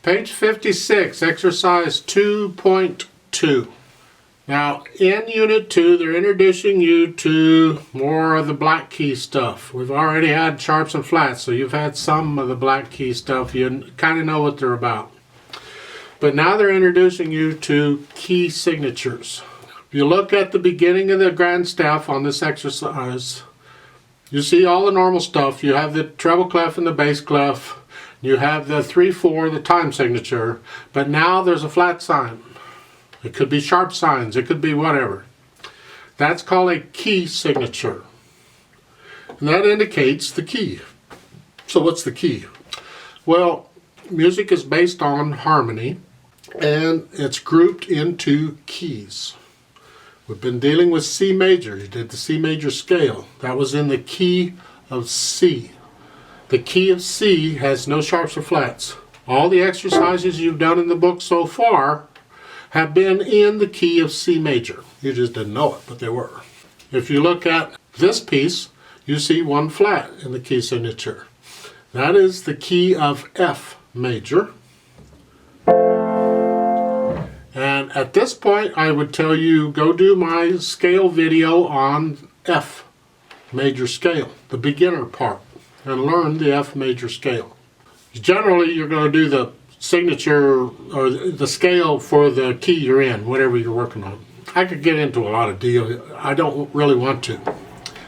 Page 56, exercise 2.2. Now, in Unit 2, they're introducing you to more of the black key stuff. We've already had sharps and flats, so you've had some of the black key stuff. You kind of know what they're about. But now they're introducing you to key signatures. If you look at the beginning of the grand staff on this exercise, you see all the normal stuff. You have the treble clef and the bass clef. You have the 3/4, the time signature. But now there's a flat sign. It could be sharp signs. It could be whatever. That's called a key signature. And that indicates the key. So what's the key? Well, music is based on harmony, and it's grouped into keys. We've been dealing with C major. You did the C major scale. That was in the key of C. The key of C has no sharps or flats. All the exercises you've done in the book so far have been in the key of C major. You just didn't know it, but they were. If you look at this piece, you see one flat in the key signature. That is the key of F major. And at this point, I would tell you, go do my scale video on F major scale, the beginner part, and learn the F major scale. Generally, you're going to do the signature or the scale for the key you're in, whatever you're working on. I could get into a lot of deal. I don't really want to.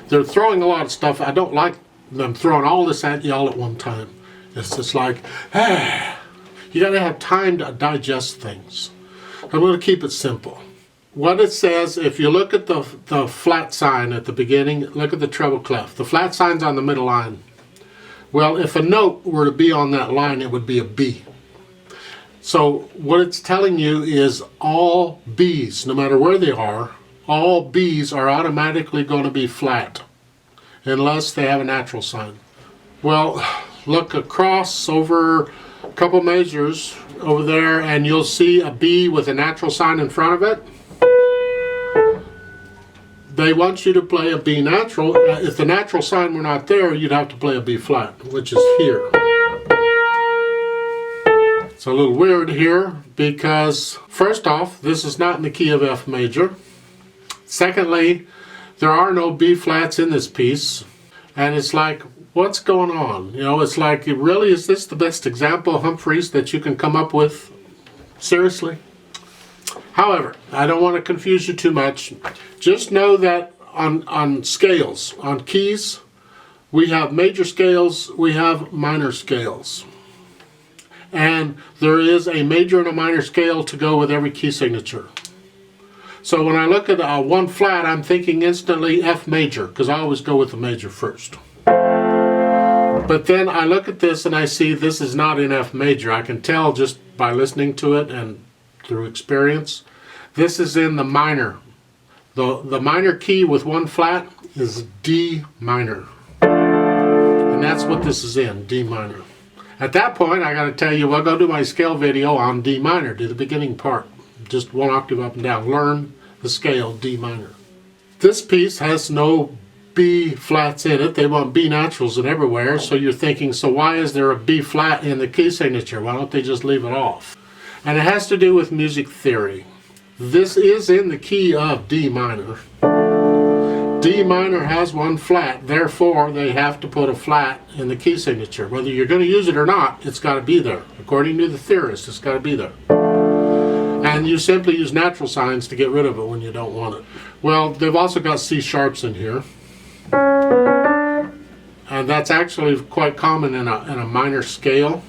They're throwing a lot of stuff. I don't like them throwing all this at you all at one time. It's just like, you got to have time to digest things. I'm going to keep it simple. What it says, if you look at the flat sign at the beginning, look at the treble clef. The flat sign's on the middle line. Well, if a note were to be on that line, it would be a B. So what it's telling you is all B's, no matter where they are, all B's are automatically going to be flat, unless they have a natural sign. Well, look across over a couple measures over there, and you'll see a B with a natural sign in front of it. They want you to play a B natural. If the natural sign were not there, you'd have to play a B flat, which is here. It's a little weird here because, first off, this is not in the key of F major. Secondly, there are no B flats in this piece, and it's like, what's going on? You know, it's like, really, is this the best example, Humphries, that you can come up with? Seriously? However, I don't want to confuse you too much. Just know that on scales, on keys, we have major scales, we have minor scales. And there is a major and a minor scale to go with every key signature. So when I look at one flat, I'm thinking instantly F major, because I always go with the major first. But then I look at this and I see this is not in F major. I can tell just by listening to it and through experience. This is in the minor. The minor key with one flat is D minor. And that's what this is in, D minor. At that point, I got to tell you, well, go do my scale video on D minor. Do the beginning part. Just one octave up and down. Learn the scale D minor. This piece has no B flats in it. They want B naturals in everywhere. So you're thinking, so why is there a B flat in the key signature? Why don't they just leave it off? And it has to do with music theory. This is in the key of D minor. D minor has one flat, therefore they have to put a flat in the key signature. Whether you're going to use it or not, it's got to be there. According to the theorist, it's got to be there. And you simply use natural signs to get rid of it when you don't want it. Well, they've also got C sharps in here. And that's actually quite common in a minor scale.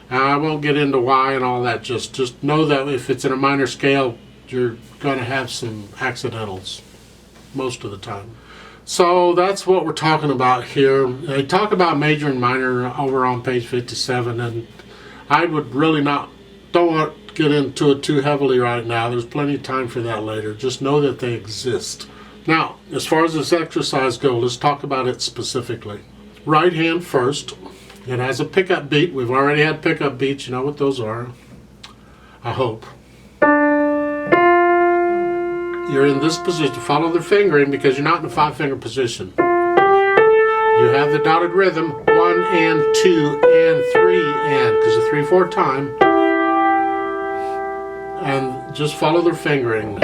I won't get into why and all that. Just know that if it's in a minor scale, you're going to have some accidentals most of the time. So that's what we're talking about here. They talk about major and minor over on page 57, and I would really don't want to get into it too heavily right now. There's plenty of time for that later. Just know that they exist. Now, as far as this exercise goes, let's talk about it specifically. Right hand first. It has a pickup beat. We've already had pickup beats. You know what those are, I hope. You're in this position. Follow the fingering because you're not in a 5-finger position. You have the dotted rhythm. 1, and 2 and 3 and, because the 3/4 time. And just follow their fingering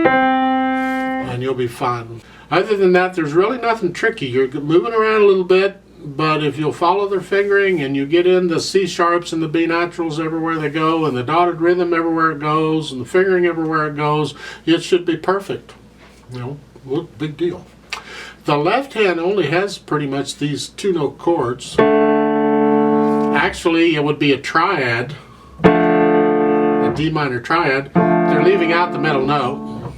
and you'll be fine. Other than that, there's really nothing tricky. You're moving around a little bit, but if you'll follow their fingering and you get in the C sharps and the B naturals everywhere they go, and the dotted rhythm everywhere it goes, and the fingering everywhere it goes, it should be perfect. You know, what big deal. The left hand only has pretty much these 2-note chords. Actually, it would be a triad. D minor triad. They're leaving out the middle note.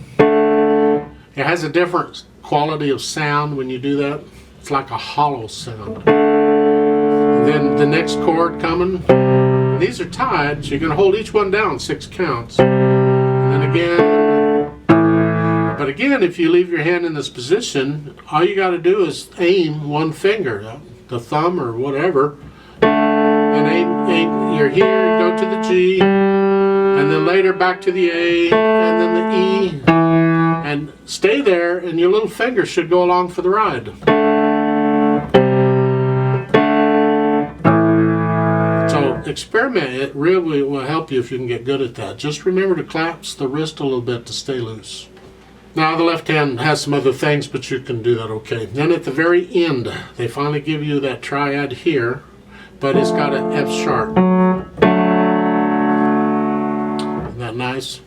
It has a different quality of sound when you do that. It's like a hollow sound. And then the next chord coming. And these are tied, so you're going to hold each one down 6 counts. And then again. But again, if you leave your hand in this position, all you got to do is aim one finger, the thumb or whatever, and aim. You're here, go to the G. And then later back to the A, and then the E, and stay there, and your little finger should go along for the ride. So experiment, it really will help you if you can get good at that. Just remember to clasp the wrist a little bit to stay loose. Now the left hand has some other things, but you can do that okay. Then at the very end, they finally give you that triad here, but it's got an F sharp. Nice.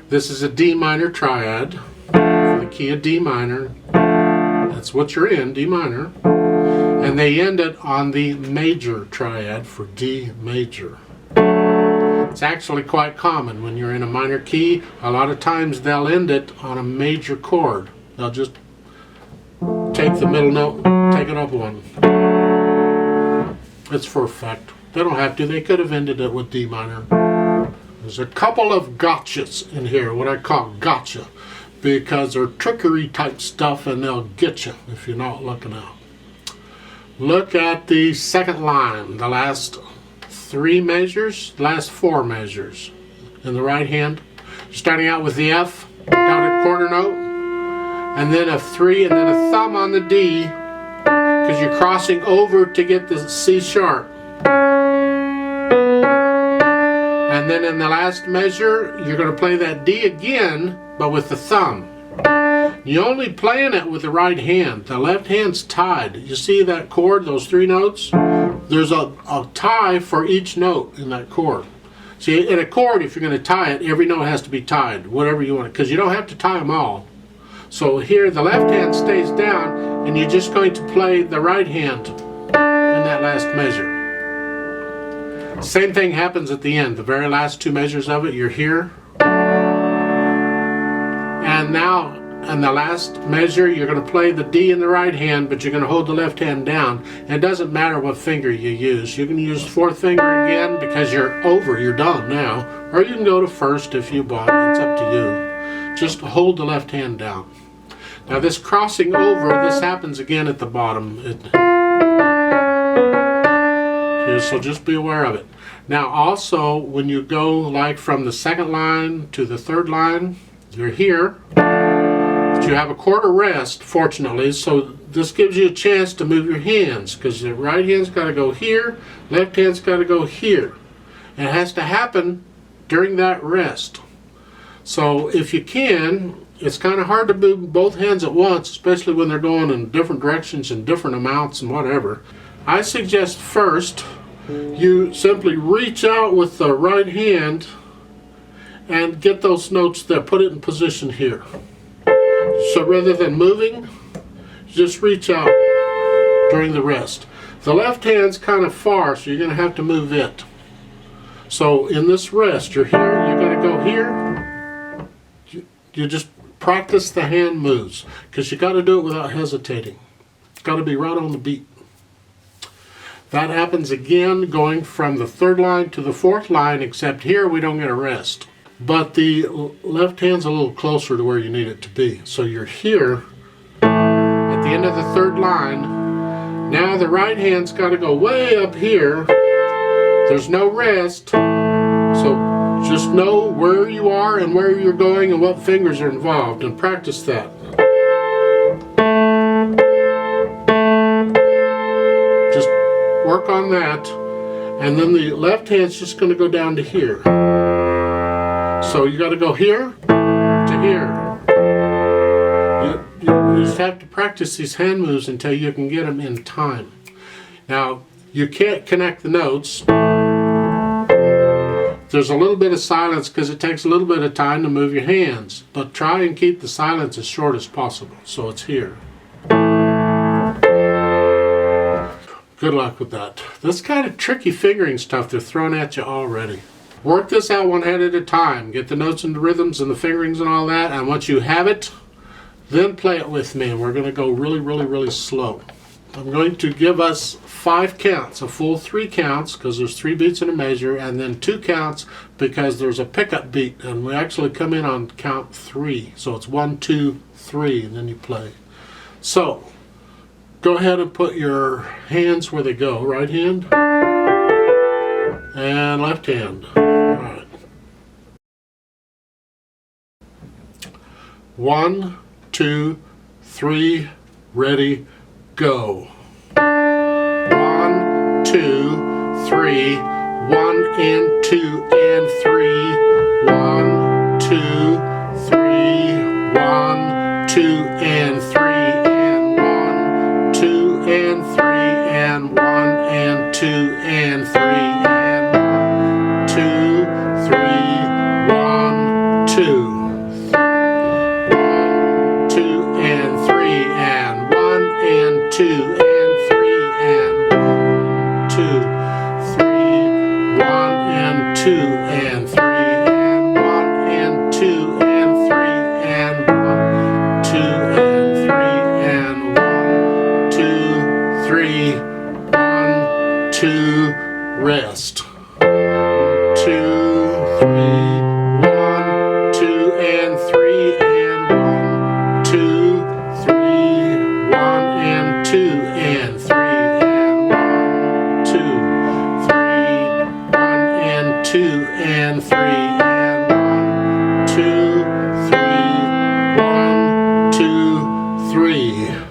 This is a D minor triad for the key of D minor. That's what you're in, D minor. And they end it on the major triad for D major. It's actually quite common when you're in a minor key. A lot of times they'll end it on a major chord. They'll just take the middle note, take it up one. It's for effect. They don't have to. They could have ended it with D minor. There's a couple of gotchas in here, what I call gotcha, because they're trickery type stuff and they'll get you if you're not looking out. Look at the second line, the last 3 measures, last 4 measures in the right hand. Starting out with the F, dotted quarter note, and then a 3 and then a thumb on the D, because you're crossing over to get the C sharp. And then in the last measure, you're going to play that D again, but with the thumb. You're only playing it with the right hand. The left hand's tied. You see that chord, those 3 notes? There's a tie for each note in that chord. See, in a chord, if you're going to tie it, every note has to be tied, whatever you want, because you don't have to tie them all. So here, the left hand stays down, and you're just going to play the right hand in that last measure. Same thing happens at the end. The very last 2 measures of it, you're here. And now, in the last measure, you're going to play the D in the right hand, but you're going to hold the left hand down. And it doesn't matter what finger you use. You can use 4th finger again because you're over, you're done now. Or you can go to 1st if you want. It's up to you. Just hold the left hand down. Now this crossing over, this happens again at the bottom. So just be aware of it. Now also, when you go like from the 2nd line to the 3rd line, you're here, but you have a quarter rest, fortunately, so this gives you a chance to move your hands, because the right hand's got to go here, left hand's got to go here. And it has to happen during that rest. So if you can, it's kind of hard to move both hands at once, especially when they're going in different directions and different amounts and whatever. I suggest first you simply reach out with the right hand and get those notes there, put it in position here. So rather than moving, just reach out during the rest. The left hand's kind of far, so you're going to have to move it. So in this rest, you're here, you're going to go here. You just practice the hand moves, because you got to do it without hesitating. It's got to be right on the beat. That happens again going from the 3rd line to the 4th line, except here we don't get a rest. But the left hand's a little closer to where you need it to be. So you're here at the end of the 3rd line. Now the right hand's got to go way up here. There's no rest. So just know where you are and where you're going and what fingers are involved, and practice that. Just work on that, and then the left hand's just going to go down to here. So you got to go here to here. You just have to practice these hand moves until you can get them in time. Now, you can't connect the notes. There's a little bit of silence because it takes a little bit of time to move your hands, but try and keep the silence as short as possible. So it's here. Good luck with that. This kind of tricky fingering stuff they're throwing at you already. Work this out one hand at a time. Get the notes and the rhythms and the fingerings and all that, and once you have it, then play it with me, and we're going to go really, really, really slow. I'm going to give us 5 counts, a full 3 counts, because there's 3 beats in a measure, and then 2 counts because there's a pickup beat, and we actually come in on count 3. So it's 1, 2, 3, and then you play. So, go ahead and put your hands where they go. Right hand and left hand. All right. 1, 2, 3, ready, go. 1, 2, 3, 1 and 2 and 3. 1, 2, 3, 1, 2 and 3 and 1, 2 and 3 and 1 and 2 and 3 and 2, 3, 1, 2. 2 and 3 and 1, 2, 3, 1 and 2 and 3 and 1 and 2 and 3 and 1, 2 and 3 and 1, 2, 3, 1, 2, rest. 2, 3, 1, 2 and 3 and 1, 2, 3, 1 and 2 and 3 and 1, 2, 3, 1 and 2 and 3 and 1, 2, 3, 1, 2, 3.